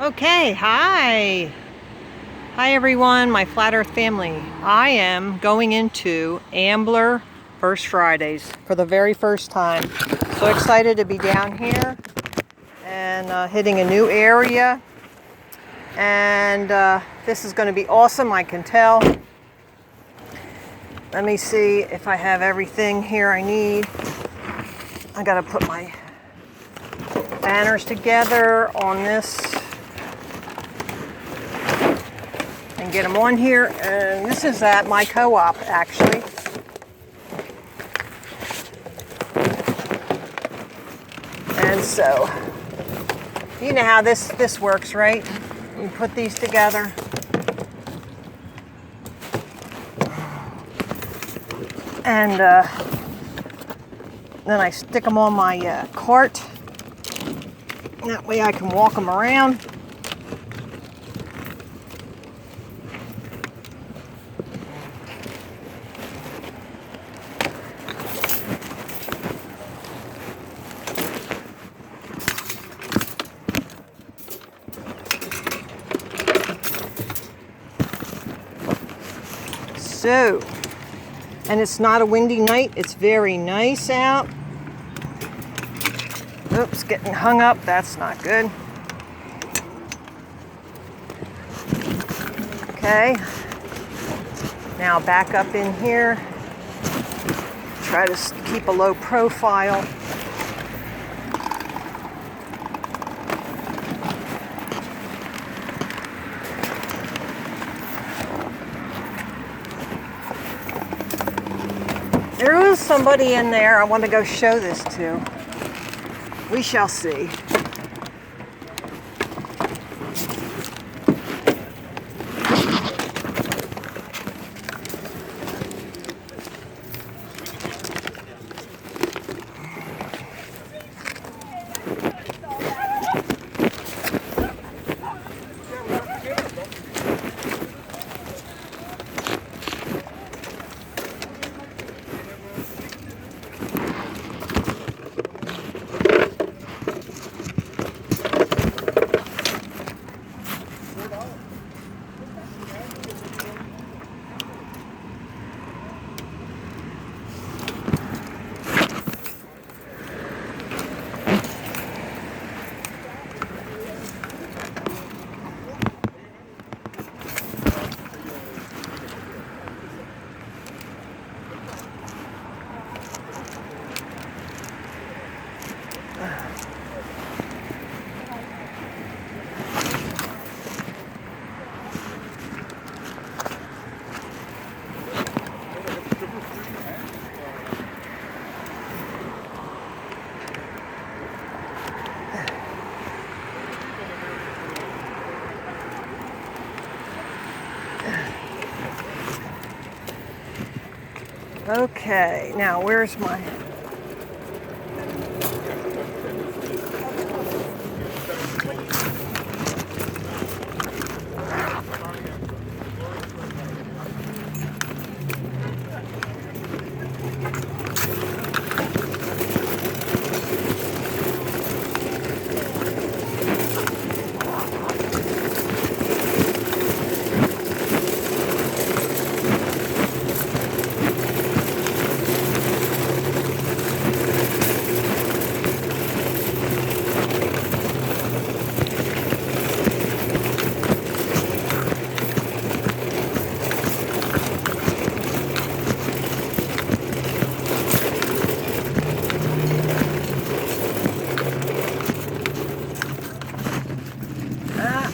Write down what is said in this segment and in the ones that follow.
Okay, hi. Hi everyone, my Flat Earth family. I am going into Ambler First Fridays for the very first time. So excited to be down here and hitting a new area. And this is going to be awesome, I can tell. Let me see if I have everything here I need. I got to put my banners together on this and get them on here. And this is at my co-op, actually. And so, you know how this works, right? You put these together. And then I stick them on my cart. That way I can walk them around. So, and it's not a windy night, it's very nice out. Oops, getting hung up, that's not good. Okay, now back up in here. Try to keep a low profile. There was somebody in there I want to go show this to. We shall see. Okay, now where's my...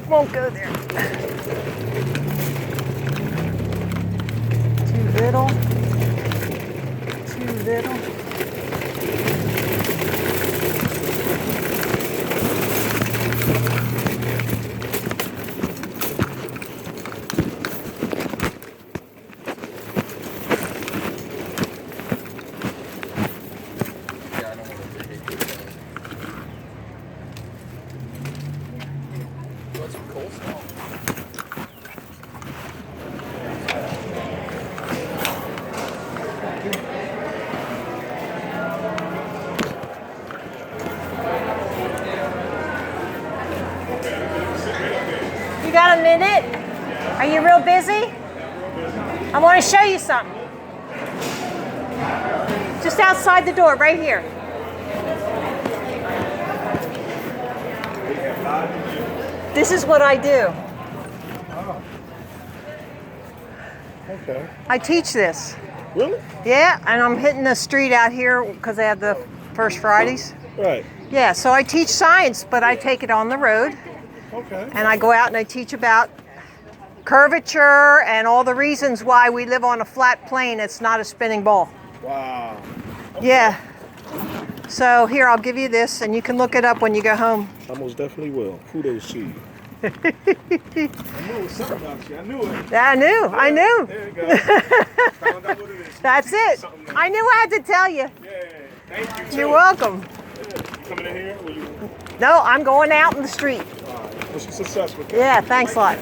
won't go there. Too little. Too little. got a minute? Are you real busy? I want to show you something. Just outside the door, right here. This is what I do. Okay. I teach this. Really? Yeah, and I'm hitting the street out here because they have the First Fridays. Right. Yeah, so I teach science, but I take it on the road. Okay. And I go out and I teach about curvature and all the reasons why we live on a flat plane. It's not a spinning ball. Wow. Yeah. So here, I'll give you this and you can look it up when you go home. I most definitely will. Kudos to you. I knew it was something about you. I knew it. I knew. There you go. Found out what it is. That's it. I knew I had to tell you. Yeah. Thank you. Too. You're welcome. Yeah. You coming in here? Or you... No, I'm going out in the street. All right. Wish you success with that. Yeah, thanks a lot.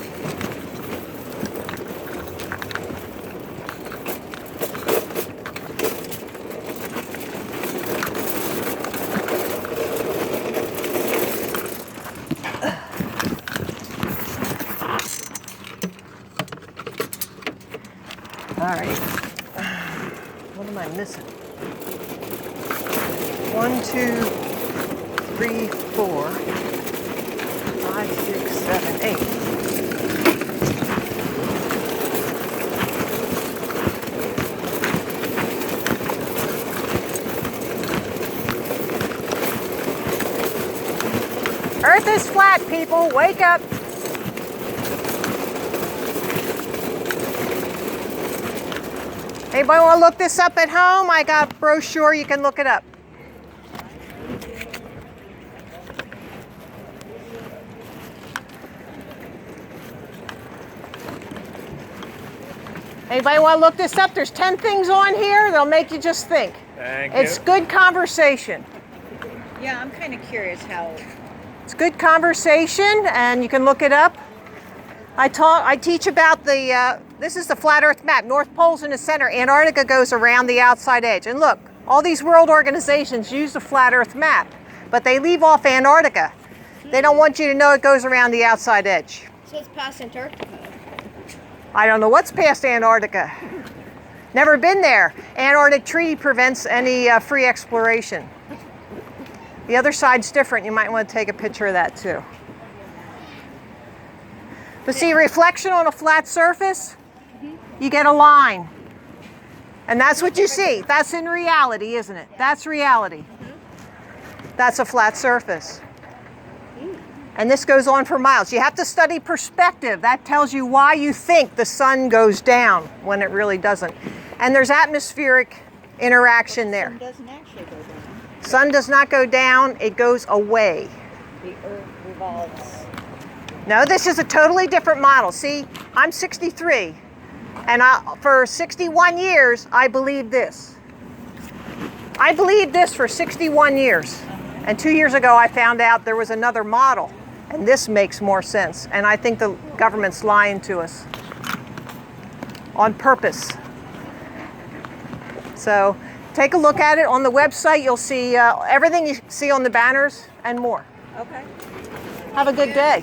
All right. What am I missing? 1, 2, 3, 4, 5, 6, 7, 8. Earth is flat, people. Wake up. Anybody want to look this up at home? I got a brochure, you can look it up. Anybody want to look this up? There's 10 things on here that'll make you just think. Thank It's good conversation. Yeah, I'm kind of curious how. It's good conversation, and you can look it up. I teach about the, this is the flat Earth map. North Pole's in the center. Antarctica goes around the outside edge. And look, all these world organizations use the flat Earth map, but they leave off Antarctica. They don't want you to know it goes around the outside edge. So it's past Antarctica. I don't know what's past Antarctica. Never been there. Antarctic Treaty prevents any free exploration. The other side's different. You might want to take a picture of that too. But see, reflection on a flat surface, you get a line. And that's what you see. That's in reality, isn't it? That's reality. That's a flat surface. And this goes on for miles. You have to study perspective. That tells you why you think the sun goes down when it really doesn't. And there's atmospheric interaction there. It doesn't actually go down. Sun does not go down, it goes away. The Earth revolves. No, this is a totally different model. See, I'm 63, and for 61 years, I believed this. I believed this for 61 years. And 2 years ago, I found out there was another model, and this makes more sense. And I think the government's lying to us on purpose. So take a look at it on the website. You'll see everything you see on the banners and more. Okay. Have a good day.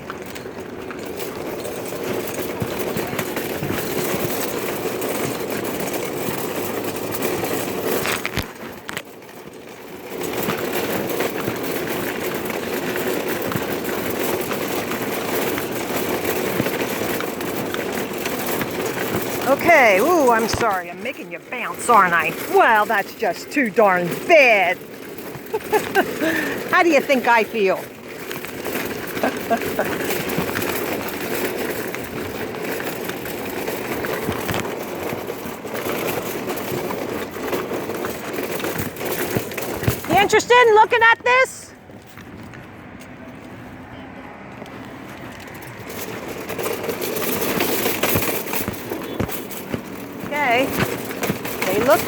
Okay, ooh, I'm sorry, I'm making you bounce, aren't I? Well, that's just too darn bad. How do you think I feel? You interested in looking at this? Okay, they look.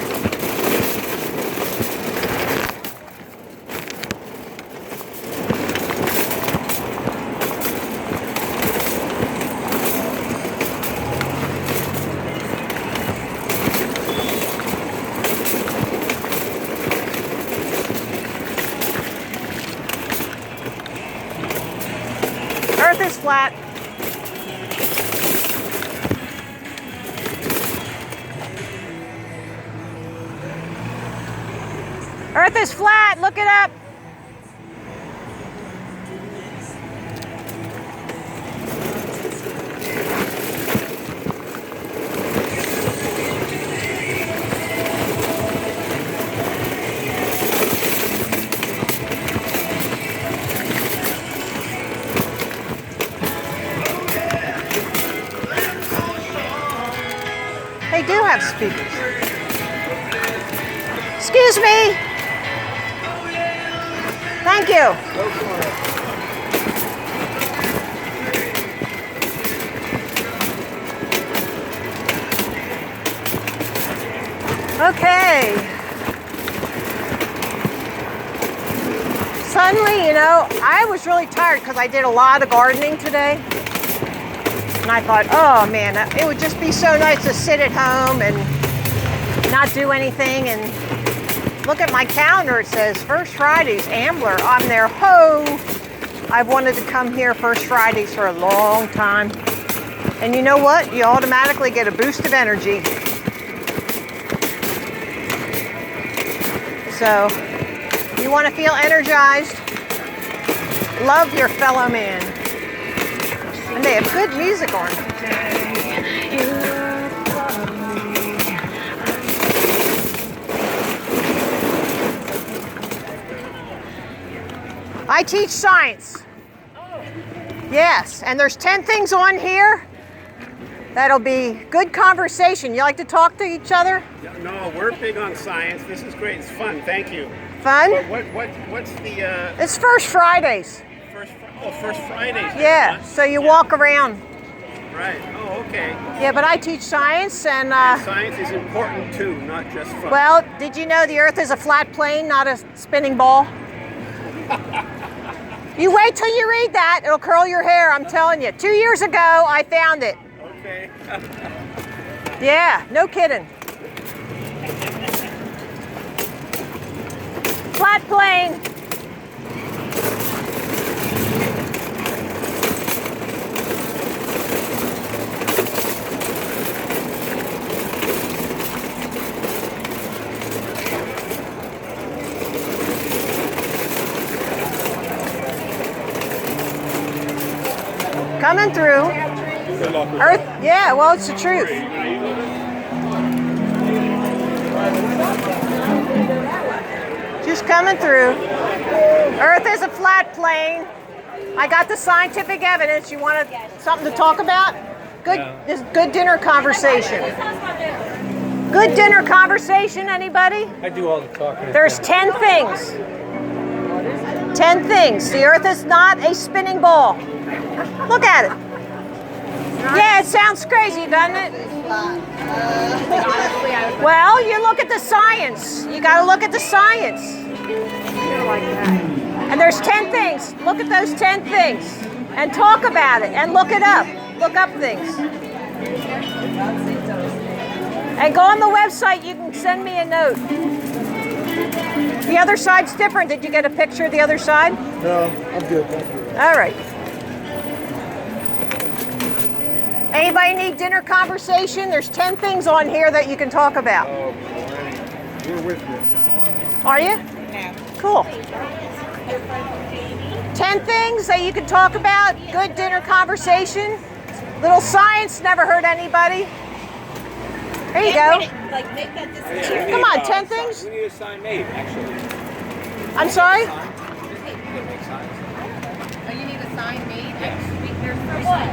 Earth is flat. Earth is flat, look it up. They do have speakers. Excuse me. Thank you. Okay. Suddenly, you know, I was really tired because I did a lot of gardening today. And I thought, oh man, it would just be so nice to sit at home and not do anything. And look at my calendar, it says First Fridays, Ambler. I'm there, ho! I've wanted to come here First Fridays for a long time. And you know what? You automatically get a boost of energy. So, you want to feel energized? Love your fellow man. And they have good music on. I teach science. Yes, and there's 10 things on here that'll be good conversation. You like to talk to each other? No, we're big on science. This is great. It's fun. Thank you. Fun? But what's the It's First Fridays. First Fridays? Yeah, so you walk around. Right. Oh, okay. Yeah, but I teach science and Science is important too, not just fun. well, did you know the Earth is a flat plane, not a spinning ball? You wait till you read that, it'll curl your hair, I'm telling you. 2 years ago, I found it. Okay. Yeah, no kidding. Flat plane. Coming through. Earth, yeah, well, it's the truth. Just coming through. Earth is a flat plane. I got the scientific evidence. You want something to talk about? Good, this good dinner conversation. Good dinner conversation, anybody? I do all the talking. There's 10 things. 10 things. The Earth is not a spinning ball. Look at it. Yeah, it sounds crazy, doesn't it? Well, you look at the science. You got to look at the science. And there's 10 things. Look at those 10 things. And talk about it. And look it up. Look up things. And go on the website. You can send me a note. The other side's different. Did you get a picture of the other side? No, I'm good. Thank you. All right. Anybody need dinner conversation? There's 10 things on here that you can talk about. Oh, we're with you. Are you? Yeah. Cool. 10 things that you can talk about. Good dinner conversation. Little science never hurt anybody. There you go. Like make that disappear. Come on, 10 things. We need a sign made, actually. I'm sorry? Oh, you need a sign made next week. There's for what?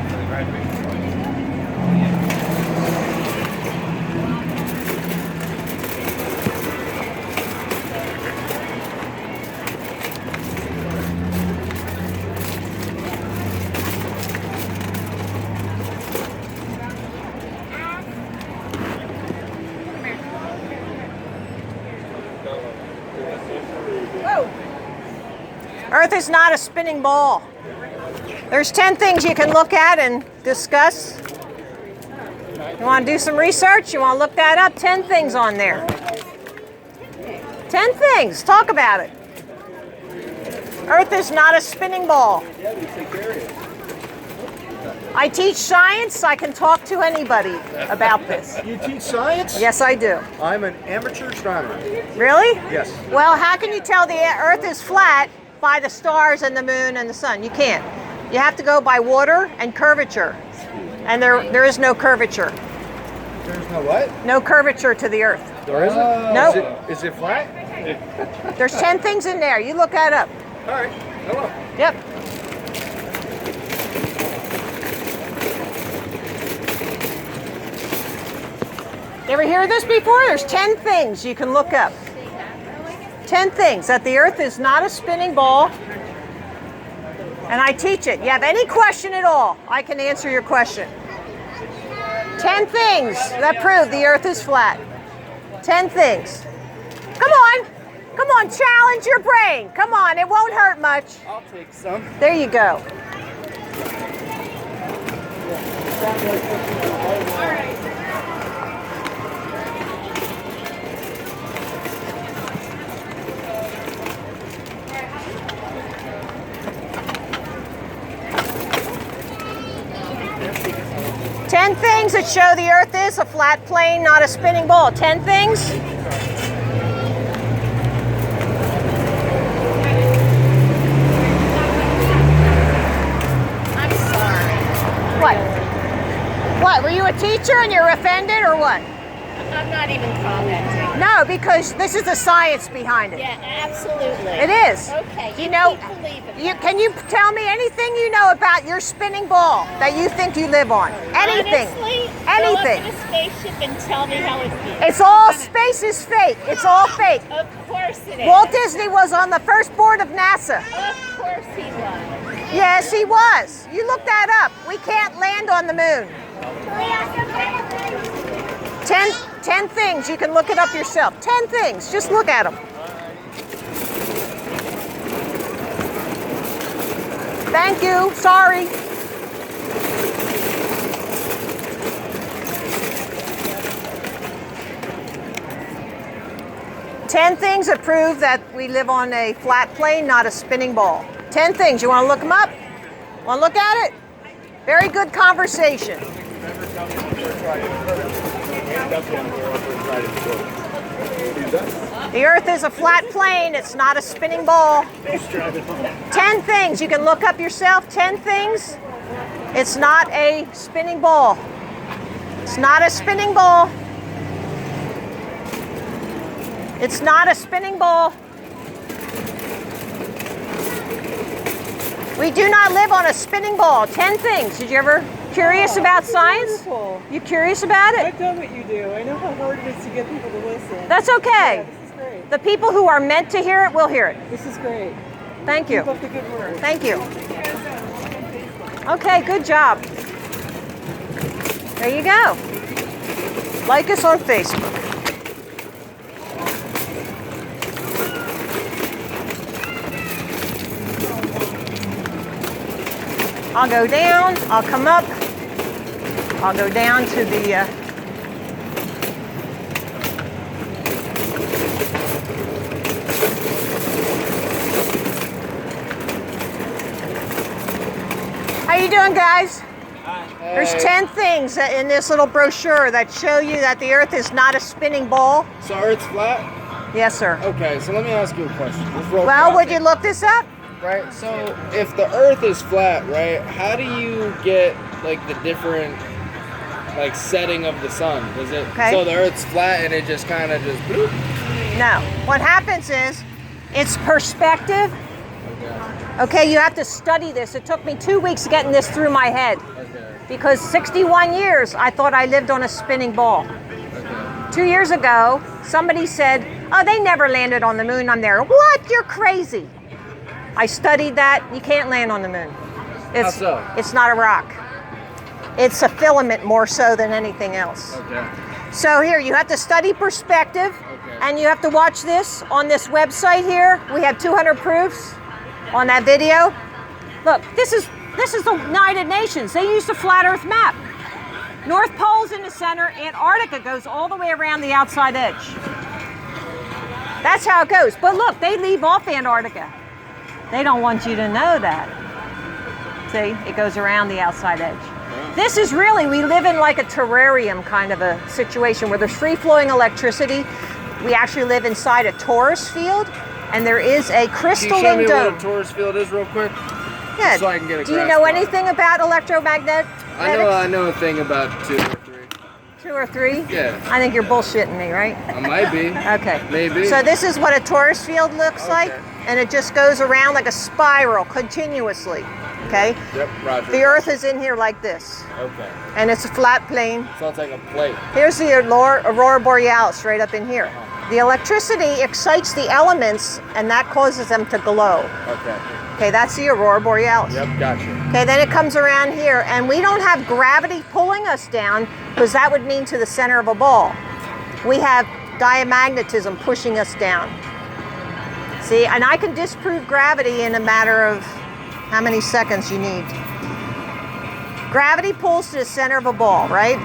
Earth is not a spinning ball. There's 10 things you can look at and discuss. You want to do some research? You want to look that up? 10 things on there. 10 things. Talk about it. Earth is not a spinning ball. Yeah, we take care of it. I teach science. I can talk to anybody about this. You teach science? Yes, I do. I'm an amateur astronomer. Really? Yes. Well, how can you tell the Earth is flat by the stars and the moon and the sun? You can't. You have to go by water and curvature. And there is no curvature. There's no what? No curvature to the Earth. There isn't? Nope. Is it flat? There's 10 things in there. You look that up. All right. Hello. Yep. You ever hear this before? There's 10 things you can look up. 10 things that the Earth is not a spinning ball. And I teach it. You have any question at all, I can answer your question. 10 things that prove the Earth is flat. 10 things. Come on. Come on, challenge your brain. Come on, it won't hurt much. I'll take some. There you go. Ten things that show the Earth is a flat plane, not a spinning ball. 10 things. I'm sorry. What? What? Were you a teacher and you're offended or what? I'm not even commenting. No, because this is the science behind it. Yeah, absolutely. It is. Okay, You know, keep believing you, that. can you tell me anything you know about your spinning ball that you think you live on? Anything. Honestly, Anything. go up in a spaceship and tell me how it feels. It's all, space is fake. It's all fake. Of course it is. Walt Disney was on the first board of NASA. Of course he was. Yes, he was. You look that up. We can't land on the moon. 10 things. You can look it up yourself. 10 things. Just look at them. Thank you. Sorry. Ten things that prove that we live on a flat plane, not a spinning ball. 10 things. You want to look them up? Want to look at it? Very good conversation. The Earth is a flat plane. It's not a spinning ball. 10 things. You can look up yourself. 10 things. It's not a spinning ball. It's not a spinning ball. It's not a spinning ball. We do not live on a spinning ball. 10 things. Did you ever curious about science? Wonderful. You curious about it? I've done what you do. I know how hard it is to get people to listen. That's okay. Yeah, this is great. The people who are meant to hear it will hear it. This is great. Thank you. Keep up the good work. Thank you. Okay, good job. There you go. Like us on Facebook. I'll go down, I'll come up, I'll go down to the How you doing, guys? There's 10 things in this little brochure that show you that the Earth is not a spinning ball. So Earth's flat? Yes, sir. Okay, so let me ask you a question. Just real Well, quick. would you look this up? Right, so if the Earth is flat, right, how do you get, like, the different, like, setting of the sun? Is it, Okay. so the Earth's flat and it just kind of just, bloop? No. What happens is, it's perspective. Okay, you have to study this. It took me 2 weeks getting this through my head. Because 61 years, I thought I lived on a spinning ball. 2 years ago, somebody said, oh, they never landed on the moon. I'm there. What? You're crazy. I studied that. You can't land on the moon. It's, How so? It's not a rock. It's a filament more so than anything else. Okay. So here, you have to study perspective, Okay. and you have to watch this on this website here. We have 200 proofs on that video. Look, this is the United Nations. They used a flat Earth map. North Pole's in the center. Antarctica goes all the way around the outside edge. That's how it goes. But look, they leave off Antarctica. They don't want you to know that. See, it goes around the outside edge. This is really, we live in like a terrarium kind of a situation where there's free-flowing electricity. We actually live inside a torus field, and there is a Can you crystalline show me dome. what a torus field is real quick? Yeah. So I can get a Do you grasp know on it. anything about electromagnet? I know a thing about 2 or 3. 2 or 3? Yeah. I think you're bullshitting me, right? I might be. Okay. Maybe. So this is what a torus field looks like, Okay. and it just goes around like a spiral continuously. Okay? Yep, roger. The Earth is in here like this, Okay. and it's a flat plane. Sounds like a plate. Here's the Aurora Borealis right up in here. The electricity excites the elements, and that causes them to glow. Okay. Okay, that's the Aurora Borealis. Yep, gotcha. Okay, then it comes around here, and we don't have gravity pulling us down, because that would mean to the center of a ball. We have diamagnetism pushing us down. See, and I can disprove gravity in a matter of how many seconds you need. Gravity pulls to the center of a ball, right?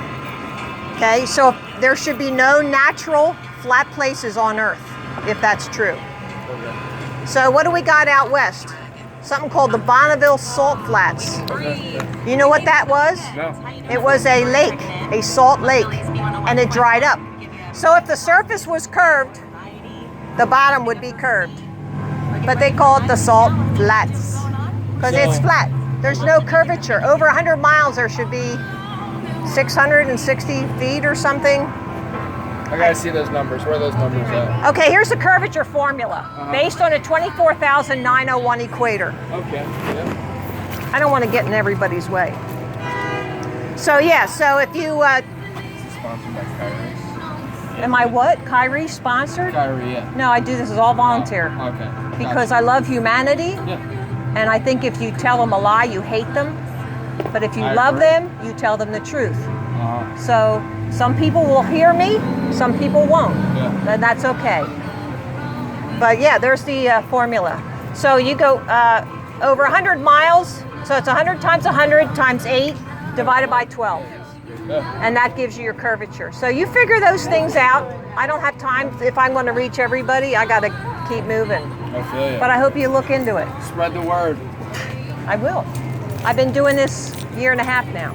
Okay, so there should be no natural flat places on Earth, if that's true. Okay. So what do we got out west? Something called the Bonneville Salt Flats. You know what that was? No. It was a lake, a salt lake, and it dried up. So if the surface was curved, the bottom would be curved. But they call it the salt flats because it's flat. There's no curvature. Over 100 miles, there should be 660 feet or something. I gotta see those numbers. Where are those numbers at? Okay, here's the curvature formula based on a 24,901 equator. Okay. Yep. I don't want to get in everybody's way. So yeah, so if you, Sponsored by Kyrie. am I what? Kyrie sponsored? Kyrie, yeah. No, I do this as all volunteer Okay. because I love humanity, Yeah. and I think if you tell them a lie, you hate them. But if you I love agree. them, you tell them the truth. Uh-huh. So some people will hear me, some people won't, Yeah. and that's okay. But yeah, there's the formula. So you go over 100 miles, so it's 100 times 100 times 8 divided by 12. Yeah. And that gives you your curvature. So you figure those things out. I don't have time. If I'm going to reach everybody, I got to keep moving. I feel you. But I hope you look into it. Spread the word. I will. I've been doing this 1.5 years now.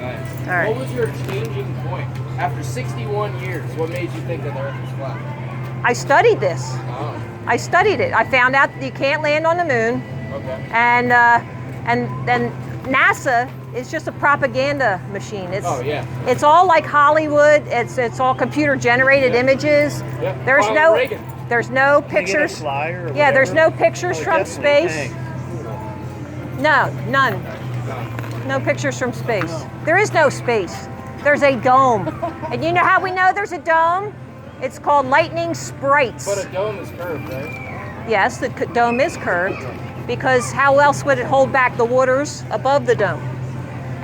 Nice. All right. What was your changing point? After 61 years, what made you think that the Earth was flat? I studied this. Oh. I studied it. I found out that you can't land on the moon, Okay. and then NASA is just a propaganda machine. It's Oh, yeah. it's all like Hollywood. It's all computer generated images. Yeah. There's Ronald no Reagan. there's no pictures. Yeah, there's no pictures from space. No, none. No pictures from space. There is no space. There's a dome. And you know how we know there's a dome? It's called lightning sprites. But a dome is curved, right? Yes, the dome is curved because how else would it hold back the waters above the dome?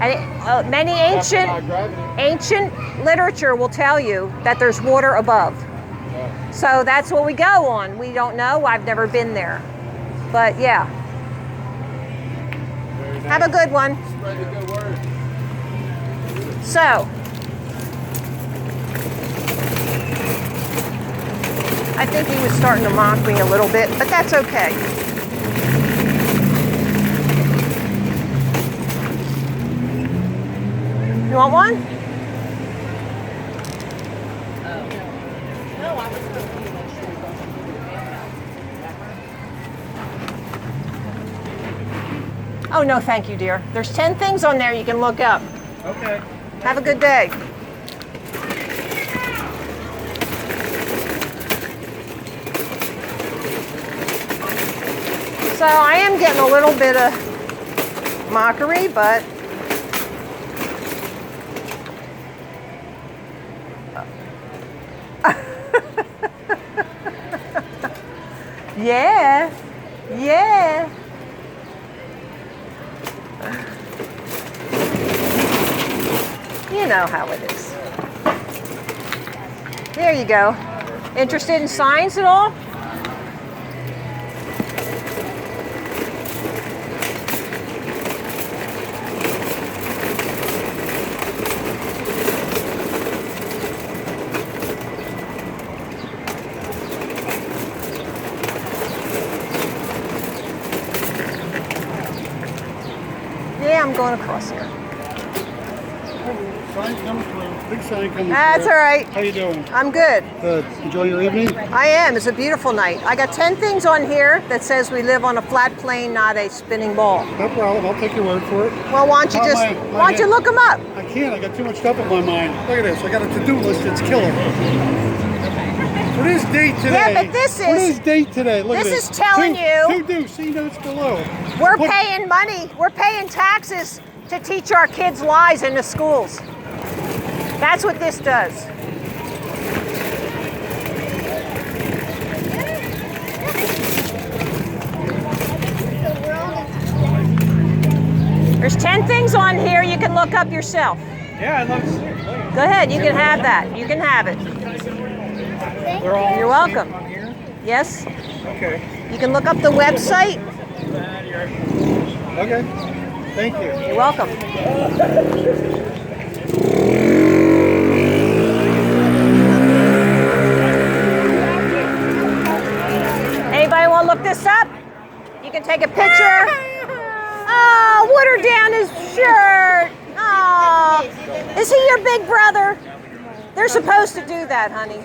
And many Definitely not gravity. ancient literature will tell you that there's water above. Yeah. So that's what we go on. We don't know. I've never been there. But yeah, Very nice. have a good one. Spread the good word. So, I think he was starting to mock me a little bit, but that's okay. You want one? Oh, no, thank you, dear. There's 10 things on there you can look up. Okay. Have a good day. So I am getting a little bit of mockery, but yeah, yeah. You know how it is. There you go. Interested in science at all? Yeah, I'm going across here. Sign coming through. Big sign coming That's through. all right. How you doing? I'm good. Good. Enjoy your evening? I am. It's a beautiful night. I got 10 things on here that says we live on a flat plane, not a spinning ball. No problem. I'll take your word for it. Well, why don't you Oh, just, my why don't you head. look them up? I can't. I got too much stuff on my mind. Look at this. I got a to-do list. It's killer. What is date today? Yeah, but this What is- is date today? Look at this this. is telling you- To do. See notes below. We're Put- paying money. We're paying taxes to teach our kids lies in the schools. That's what this does. There's 10 things on here you can look up yourself. Yeah, I'd love to see it. Go ahead, you can have that. You can have it. They're all You're welcome. on here? Yes, Okay. you can look up the website. Okay. Thank you. You're welcome. Anybody want to look this up? You can take a picture. Oh, water down his shirt. Oh, is he your big brother? They're supposed to do that, honey.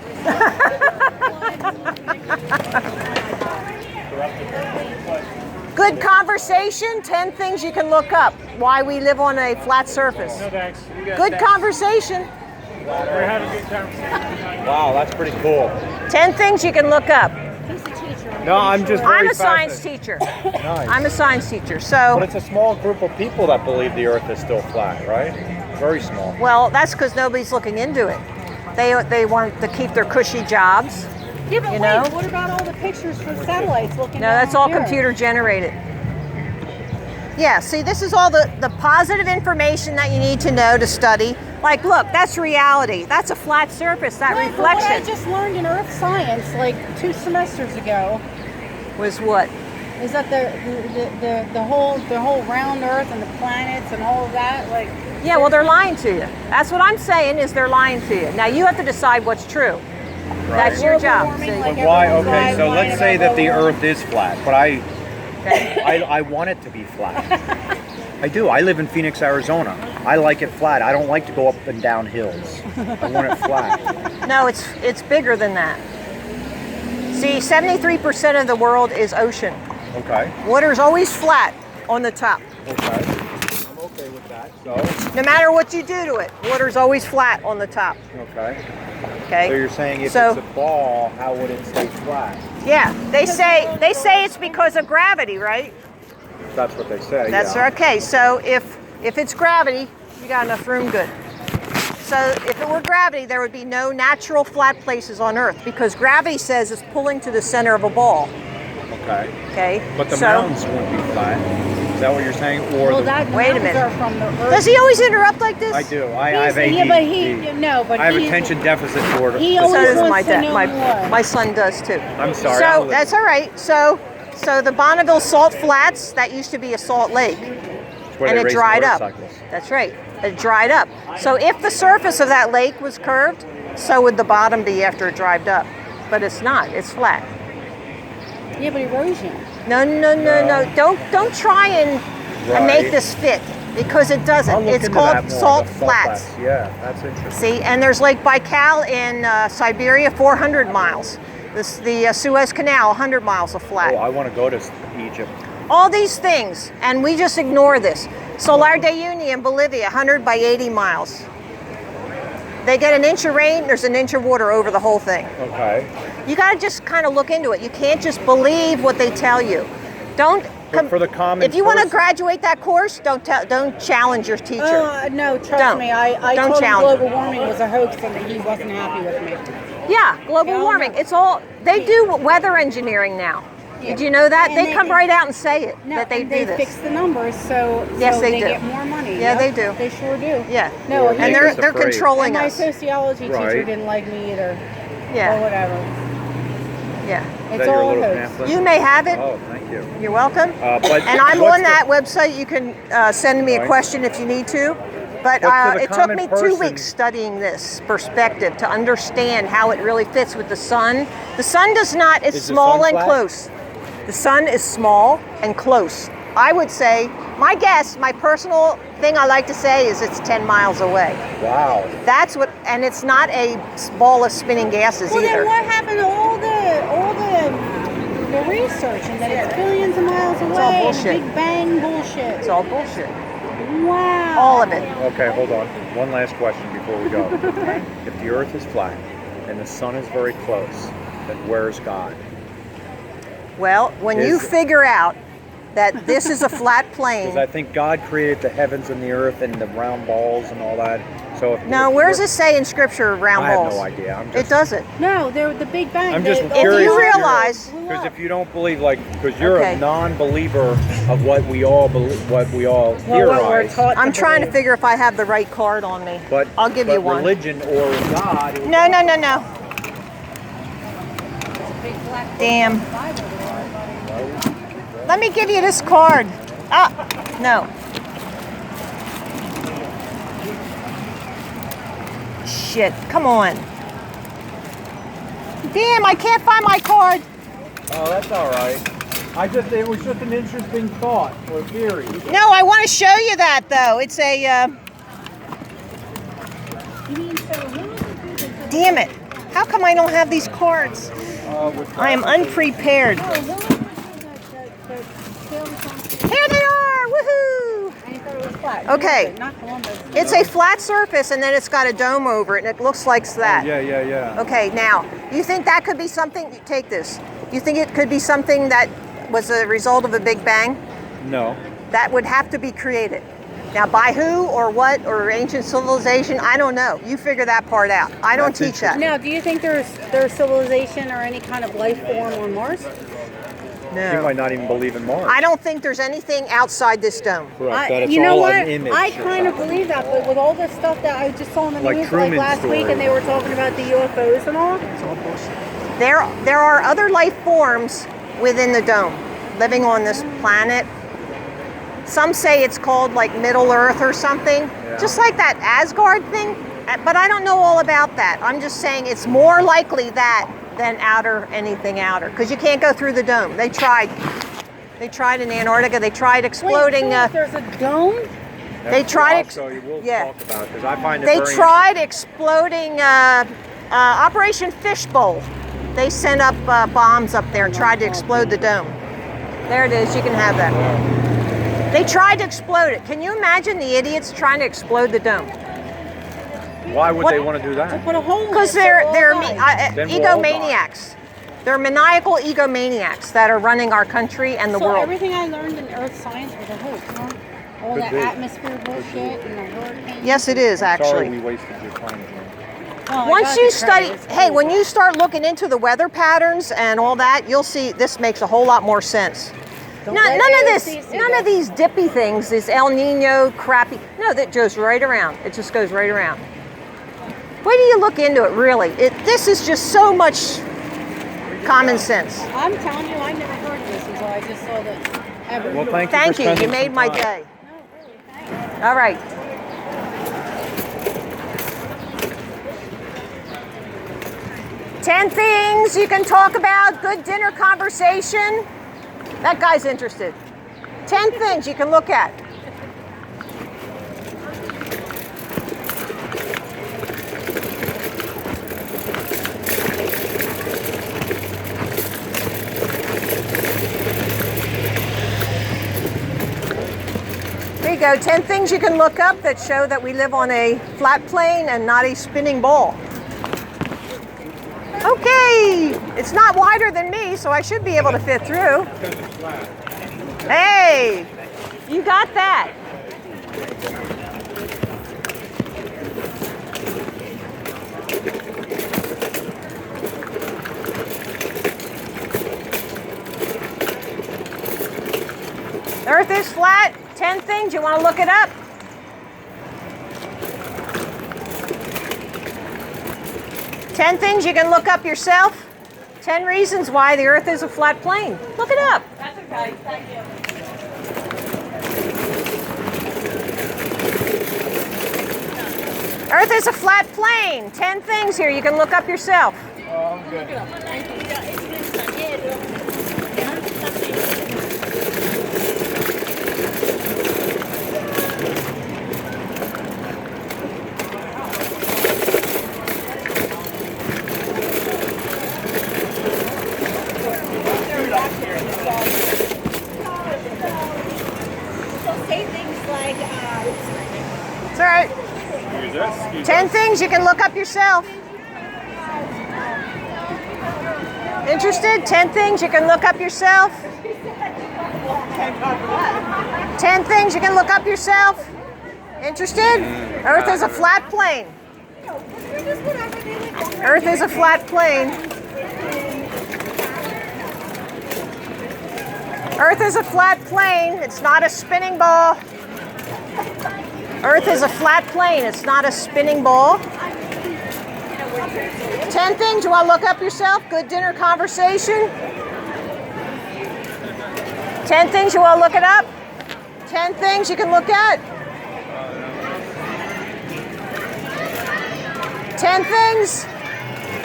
Good conversation, 10 things you can look up. Why we live on a flat surface. No thanks. Good conversation. We're having a good conversation. Wow, that's pretty cool. 10 things you can look up. No, I'm just very I'm a science fascinated. teacher. Nice. I'm a science teacher. But So, it's a small group of people that believe the Earth is still flat, right? Very small. well, that's because nobody's looking into it. They want to keep their cushy jobs. Yeah, but You wait, know? what about all the pictures from satellites looking No, down that's all here? computer generated. Yeah, see, this is all the positive information that you need to know to study. Like, look, that's reality. That's a flat surface, that Right, but what I reflection. just learned in Earth science like 2 semesters ago Was what? is that the whole round Earth and the planets and all of that, like, Yeah, well, they're lying to you. That's what I'm saying is they're lying to you. Now, you have to decide what's true. That's your global job. warming, see? like But why? everyone's Okay, so lying let's say about that the global warming. Earth is flat, but I want it to be flat. I do. I live in Phoenix, Arizona. I like it flat. I don't like to go up and down hills. I want it flat. No, it's bigger than that. See, 73% of the world is ocean. Okay. Water's always flat on the top. Okay. I'm okay with that. So. No matter what you do to it, water's always flat on the top. Okay. Okay? So you're saying if So- it's a ball, how would it stay flat? Yeah, they say it's because of gravity, right? That's what they say. That's yeah. okay. So if it's gravity, you got enough room good. So if it were gravity, there would be no natural flat places on Earth because gravity says it's pulling to the center of a ball. Okay. Okay. But the So- mountains won't be flat. Is that what you're saying? Or well, the, that Wait a mountains minute. are from the Earth. Does he always interrupt like this? I do. I have ADD. Yeah, but but I have he, attention deficit disorder. He So always does my wants to dad. know My more. son does too. I'm sorry. So that's all right. So the Bonneville Salt Flats, that used to be a salt lake, where and they it race dried up. motorcycles. That's right. It dried up. So if the surface of that lake was curved, so would the bottom be after it dried up. But it's not. It's flat. Yeah, but erosion. No. Don't try and make Right. this fit because it I'll doesn't. look It's into called that more, salt the flats. Yeah, that's interesting. See, and there's Lake Baikal in Siberia, 400 miles. The Suez Canal, 100 miles of flat. Oh, I want to go to Egypt. All these things, and we just ignore this. Solar de Uyuni in Bolivia, 100 by 80 miles. They get an inch of rain, there's an inch of water over the whole thing. Okay. You got to just kind of look into it. You can't just believe what they tell you. Don't. But for the common if you want to person- graduate that course, don't challenge your teacher. No, trust Don't. me. I Don't told him challenge global warming was a hoax and that he wasn't happy with me. Yeah, global Hell warming. no. It's all they do weather engineering now. Did you know that? And They they- come right out and say it No, that they and do they this. fix the numbers, so Yes, they do. get more money. Yeah, Yep, they do. They sure do. Yeah. No, Or he- And make they're us they're afraid. controlling and my us. sociology teacher Right. didn't like me either. Or Yeah. whatever. Yeah. Is It's that your all a little hoax. pamphlet? You may have it. Oh, thank you. You're welcome. But And I'm what's on the- that website. You can send me a Right. question if you need to. But But to the it took common me 2 person- weeks studying this perspective to understand how it really fits with the sun. The sun does not, it's Is the small sun and flat? close. The sun is small and close. I would say My guess, my personal thing I like to say is it's 10 miles away. Wow. That's what, and it's not a ball of spinning gases Well, either. then what happened to all the research and that it's billions of miles away? all and bullshit. Big Bang bullshit. It's all bullshit. Wow. All of it. Okay, hold on. One last question before we go. If the Earth is flat and the sun is very close, then where's God? Well, when you figure out that this is a flat plane. Because I think God created the heavens and the earth and the round balls and all that. So No, where does it say in Scripture round I balls? have no idea. I'm It doesn't. No, they're the Big Bang. I'm just all If curious. you the realize, Because if you don't believe, because you're Okay. a non-believer of what we all believe, what we all Well, what we're theorize. taught I'm trying to believe. figure if I have the right card on me. But I'll give you one. Religion or God. No. Damn. Let me give you this card. Ah, no. Shit, come on. Damn, I can't find my card. Oh, that's all right. It was just an interesting thought or theory. No, I want to show you that though. It's a. Damn it! How come I don't have these cards? I am unprepared. Here they are! Woohoo! Okay. It's a flat surface and then it's got a dome over it and it looks like that. Yeah. Okay, now, you think that could be something, take this. You think it could be something that was a result of a Big Bang? No. That would have to be created. Now, by who or what or ancient civilization, I don't know. You figure that part out. I don't teach that. Now, do you think there's civilization or any kind of life form on Mars? You No. might not even believe in Mars. I don't think there's anything outside this dome. Correct. That it's You know all what? an image. I kind of believe that, but with all the stuff that I just saw on the Like news Truman's last week, story. and they were talking about the UFOs and all. There are other life forms within the dome living on this planet. Some say it's called like Middle Earth or something, just like that Asgard thing. But I don't know all about that. I'm just saying it's more likely that than anything outer, because you can't go through the dome. They tried in Antarctica. They tried exploding. Wait, there's a dome? They tried. Also, you will yeah. talk about because I find it They very tried exploding Operation Fishbowl. They sent up bombs up there and tried to explode the dome. There it is. You can have that. They tried to explode it. Can you imagine the idiots trying to explode the dome? Why would What- they want to do that? Put a hole in Because it, they're so they're all me- die. Then we'll all egomaniacs. They're maniacal egomaniacs that are running our country and the So world. everything I learned in earth science was a hoax, huh? All Could that be. atmosphere bullshit and the hurricanes. Yes, it is Sorry actually. we wasted your time here. Oh, I Once got you the credit. study, It's hey, cool. when you start looking into the weather patterns and all that, you'll see this makes a whole lot more sense. Don't None let of these dippy things, this El Nino crappy. No, that goes right around. It just goes right around. Wait till you look into it, really. This is just so much common sense. I'm telling you, I never heard of this until I just saw the ever. Well, thank you. Thank for you. You spending made some my time. day. All right. Ten things you can talk about. Good dinner conversation. That guy's interested. 10 things you can look at. There you go, 10 things you can look up that show that we live on a flat plane and not a spinning ball. Okay, it's not wider than me, so I should be able to fit through. Hey, you got that. The Earth is flat. 10 things, you want to look it up? Ten things you can look up yourself. 10 reasons why the Earth is a flat plane. Look it up. That's okay. Thank you. Earth is a flat plane. 10 things here you can look up yourself. It's all right. Excuse us. Excuse 10 us. things you can look up yourself. Interested? 10 things you can look up yourself. 10 things you can look up yourself. Interested? Earth is a flat plane. Earth is a flat plane. Earth is a flat plane. It's not a spinning ball. Earth is a flat plane. It's not a spinning ball. 10 things you want to look up yourself. Good dinner conversation. 10 things you want to look it up. 10 things you can look at. 10 things.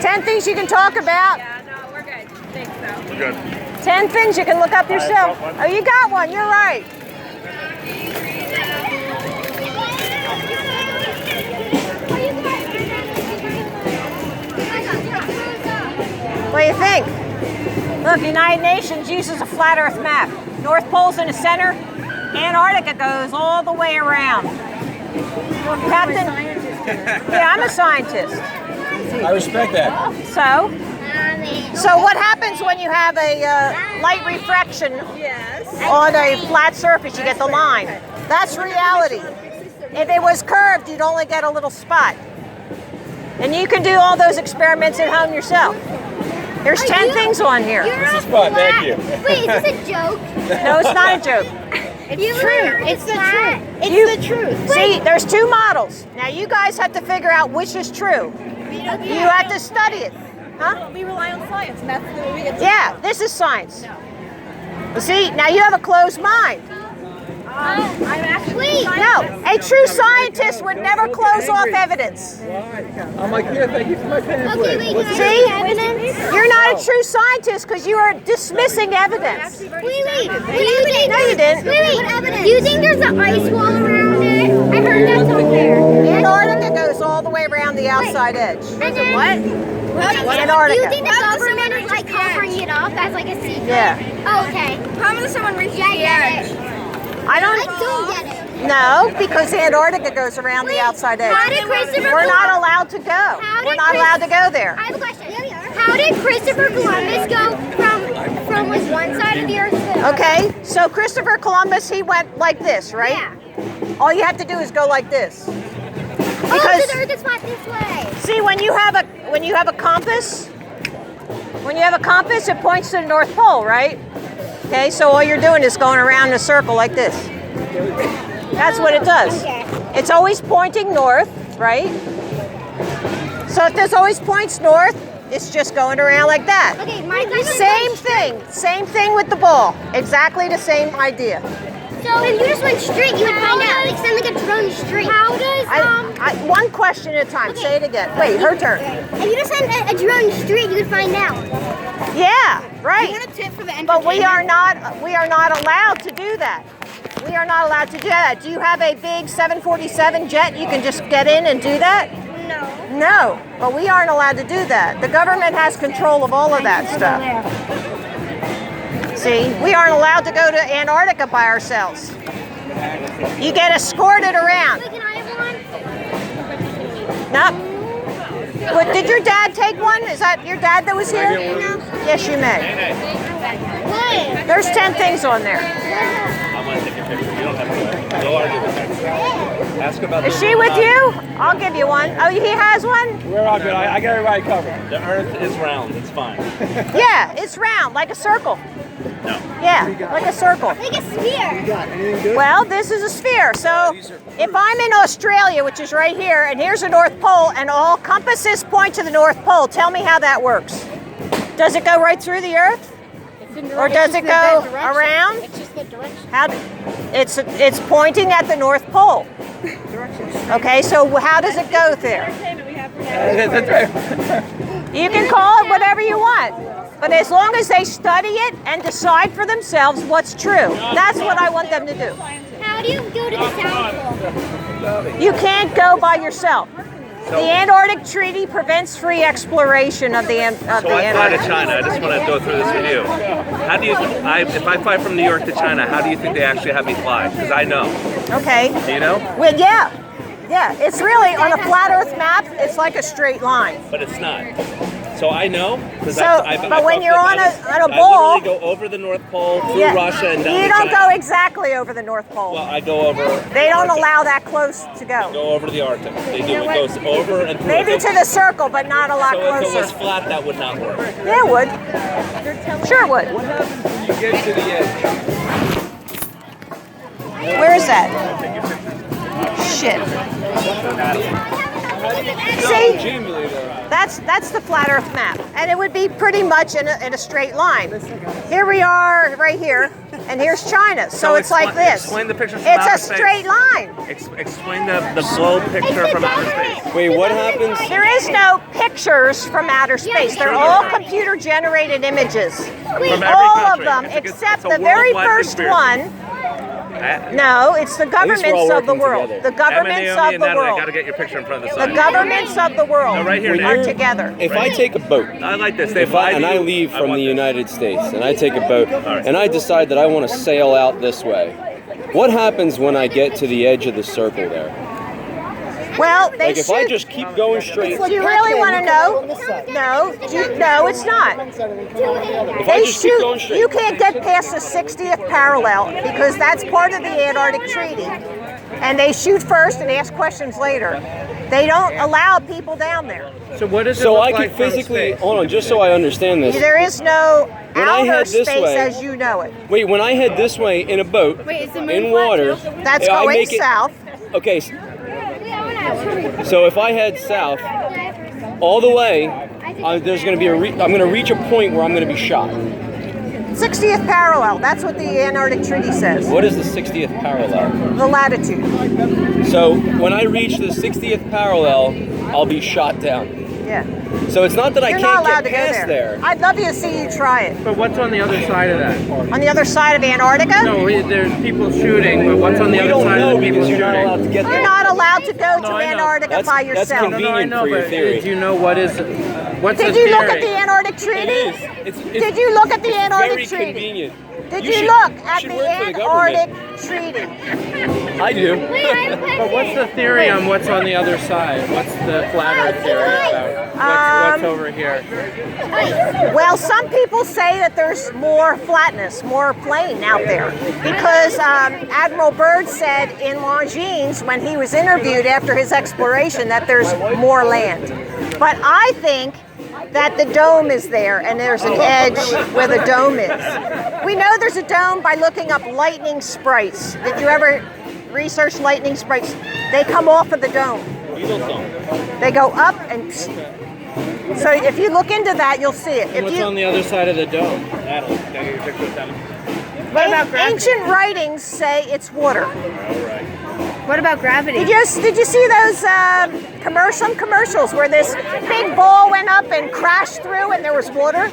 10 things you can talk about. Yeah, no, we're good. Thanks, though. We're good. 10 things you can look up yourself. Oh, you got one. You're right. What do you think? Look, United Nations uses a flat Earth map. North Pole's in the center. Antarctica goes all the way around. Captain? Yeah, I'm a scientist. I respect that. So what happens when you have a light refraction on a flat surface? You get the line. That's reality. If it was curved, you'd only get a little spot. And you can do all those experiments at home yourself. There's 10 things on here. This is fun. Thank you. Wait, is this a joke? No, it's not a joke. It's true. It's the truth. It's the truth. See, there's two models. Now you guys have to figure out which is true. You have to study it. Huh? We rely on science, and that's the way we get to Yeah, this is science. You see, now you have a closed mind. I'm actually No, a true scientist would never close off evidence. I'm like, yeah, thank you for my pen. Okay, wait, can I See? see evidence? You're not a true scientist because you are dismissing evidence. Wait, what evidence? No, you didn't. Wait, what evidence? Do you think there's an ice wall around it? I heard that's up there. Antarctica goes all the way around the outside edge. And then, what? Antarctica. Do you think the government is like covering it up as like a secret? Yeah. Oh, okay. Promise someone reaches the edge. I I don't get it. No, because Antarctica goes around the outside edge. How did Christopher We're not Columbus- allowed to go. How did We're not Chris- allowed to go there. I have a question. How did Christopher Columbus go from like one side of the earth to the other? Okay, so Christopher Columbus, he went like this, right? Yeah. All you have to do is go like this. Oh, Because so the earth is flat this way. see, when you have a compass, it points to the North Pole, right? Okay, so all you're doing is going around in a circle like this. That's what it does. Okay. It's always pointing north, right? So if this always points north, it's just going around like that. Okay, my question Same thing with the ball. Exactly the same idea. So if you just went straight, you would find out. Like send like a drone straight. How does One question at a time. Okay. Say it again. Wait, her turn. if you just send a drone straight, you would find out. Yeah, right. a tip for the But we are not allowed to do that. We are not allowed to do that. Do you have a big 747 jet you can just get in and do that? No. No, but we aren't allowed to do that. The government has control of all of that stuff. See, we aren't allowed to go to Antarctica by ourselves. You get escorted around. Wait, can I have one? Nope. What, did your dad take one? Is that your dad that was here? Yes, you may. What? There's 10 things on there. I'm going to take a picture. You don't have to. No argument. Ask about Is she with you? I'll give you one. Oh, he has one? We're all good. I got everybody covered. The earth is round. It's fine. Yeah, it's round, like a circle. No. Yeah, like a circle. Like a sphere. Well, this is a sphere. So if I'm in Australia, which is right here, and here's the North Pole, and all compasses point to the North Pole, tell me how that works. Does it go right through the Earth? Or does it go around? It's just the direction. It's pointing at the North Pole. Okay, so how does it go there? That's right. You can call it whatever you want. But as long as they study it and decide for themselves what's true, that's what I want them to do. How do you go to the South Pole? You can't go by yourself. The Antarctic Treaty prevents free exploration of the So I fly to Antarctic. China. I just want to go through this with you. How do you? If I fly from New York to China, how do you think they actually have me fly? Because I know. Okay. Do you know? Well, yeah. Yeah, it's really, on a flat Earth map, it's like a straight line. But it's not. So I know. So, but when you're on a ball, I literally go over the North Pole, through Russia, and down you to don't China. go exactly over the North Pole. Well, I go over. They don't Arctic. allow that close to go. Go over the Arctic. They do. It goes over and through. Maybe to the circle, but not a lot So if it closer. was flat, that would not work. Yeah, it would. Sure it would. You get to the edge. Where is that? Shit. See? That's the flat Earth map, and it would be pretty much in a straight line. Here we are, right here, and here's China. So it's like this. Explain the pictures from It's outer a space. straight line. Explain the globe picture from outer space. Wait, what happens? There is no pictures from outer space. They're all computer-generated images. From every All of country. them, It's a- except it's a the very worldwide first conspiracy. one. No, it's the governments all of the working world. together. The governments Naomi of and the Natalie, world. gotta get your picture in front of the The sun. governments of the world No, right here, are Nate. together. If I take a boat, I like this. and I leave from the United States, and I take a boat, and I decide that I want to sail out this way, what happens when I get to the edge of the circle there? Well, they Like if I just keep going straight, Do you really want to know? No, no, it's not. if I They just keep going shoot. straight, You can't get past the 60th parallel because that's part of the Antarctic Treaty, and they shoot first and ask questions later. They don't allow people down there. So what does it so look I like could from physically, space? hold on, just so I understand this. There is no When I outer head this space way- as you know it. Wait, when I head this way in a boat, Wait, is the moon in flat water, too? That's I going make it- south. Okay, so if I head south all the way, there's going to be I'm going to reach a point where I'm going to be shot. 60th parallel. That's what the Antarctic Treaty says. What is the 60th parallel? The latitude. So when I reach the 60th parallel, I'll be shot down. Yeah. So it's not that You're I not can't allowed get to go past there. there. I'd love you to see you try it. But what's on the other side of that? On the other side of Antarctica? No, there's people shooting, but what's on the We other don't side know of the people because you're not shooting? allowed to get You're there. not allowed to go to I know. Antarctica That's- by that's yourself. convenient. for your theory. Do you know what's Did the you look at theory? the Antarctic Treaty? It's Did you look at the Antarctic very Treaty? convenient. Did You you should- look you at should the work for the Antarctic government. Treaty? I do. But what's the theory on what's on the other side? What's the flat Earth theory about? What's over here? Well, some people say that there's more flatness, more plain out there. Because Admiral Byrd said in Longines, when he was interviewed after his exploration, that there's more land. But I think that the dome is there, and there's an edge where the dome is. We know there's a dome by looking up lightning sprites. Did you ever research lightning sprites? They come off of the dome. They go up and... So if you look into that, you'll see it. If What's you, on the other side of the dome? Natalie, can I get your picture with them? What about gravity? ancient writings say it's water. What about gravity? Did you see those some commercials where this big ball went up and crashed through and there was water?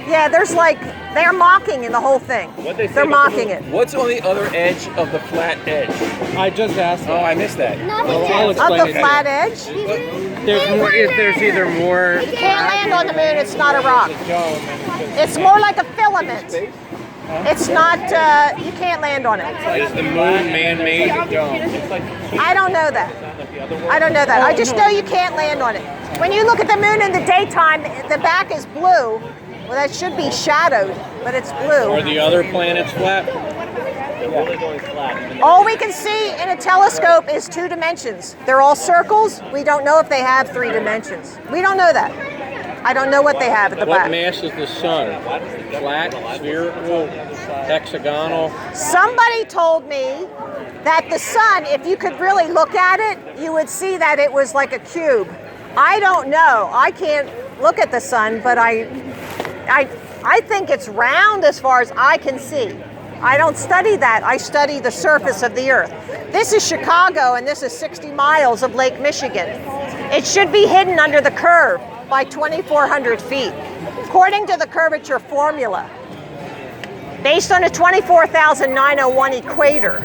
Yeah, they're mocking in the whole thing. They're mocking it. What's on the other edge of the flat edge? I just asked. Oh, I missed that. I'll Of explain the it. flat edge? There's either more You can't land on the moon, it's not a rock. It's more like a filament. It's not, you can't land on it. Is the moon man-made? I don't know that. I don't know that. I just know you can't land on it. When you look at the moon in the daytime, the back is blue. Well, that should be shadowed, but it's blue. Are the other planets flat? All we can see in a telescope is 2 dimensions. They're all circles. We don't know if they have 3 dimensions. We don't know that. I don't know what they have at the What back. mass is the sun? Flat, spherical, hexagonal? Somebody told me that the sun, if you could really look at it, you would see that it was like a cube. I don't know. I can't look at the sun, but I think it's round as far as I can see. I don't study that. I study the surface of the earth. This is Chicago, and this is 60 miles of Lake Michigan. It should be hidden under the curve by 2,400 feet, according to the curvature formula, based on a 24,901 equator.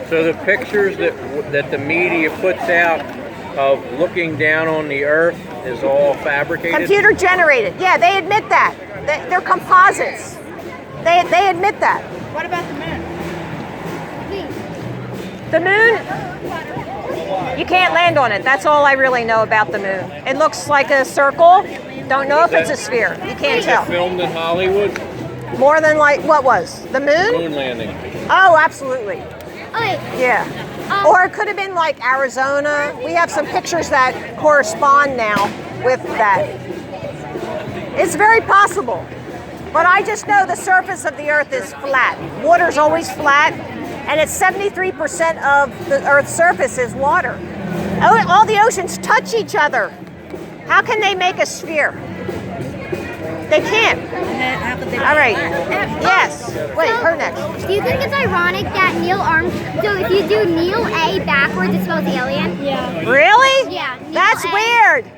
So the pictures that the media puts out of looking down on the Earth is all fabricated? Computer generated. Yeah, they admit that. They're composites. They admit that. What about the moon? The moon, can't land on it. That's all I really know about the moon. It looks like a circle. Don't know if it's a sphere. You can't tell. Filmed in Hollywood. More than like, what was? The moon? Moon landing. Oh, absolutely. Okay. Yeah. Or it could have been like Arizona. We have some pictures that correspond now with that. It's very possible. But I just know the surface of the Earth is flat. Water's always flat, and it's 73% of the Earth's surface is water. All the oceans touch each other. How can they make a sphere? They can't. All right. Yes. Wait, her next. Do you think it's ironic that Neil Armstrong, so if you do Neil A backwards, it spells alien? Yeah. Really? Yeah. Neil That's A. weird.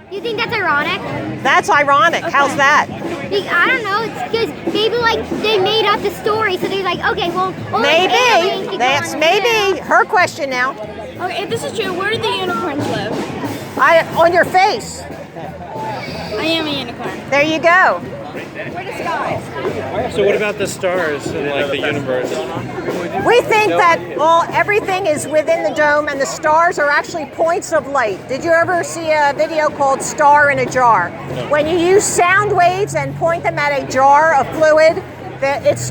Do you think that's ironic? That's ironic. Okay. How's that? I don't know. It's because maybe like they made up the story, so they're like, okay, well, only aliens Maybe. can That's go on maybe her question now. Okay, if this is true, where do the unicorns live? On your face. I am a unicorn. There you go. So what about the stars and like the universe? We think that everything is within the dome, and the stars are actually points of light. Did you ever see a video called Star in a Jar? No. When you use sound waves and point them at a jar of fluid, it's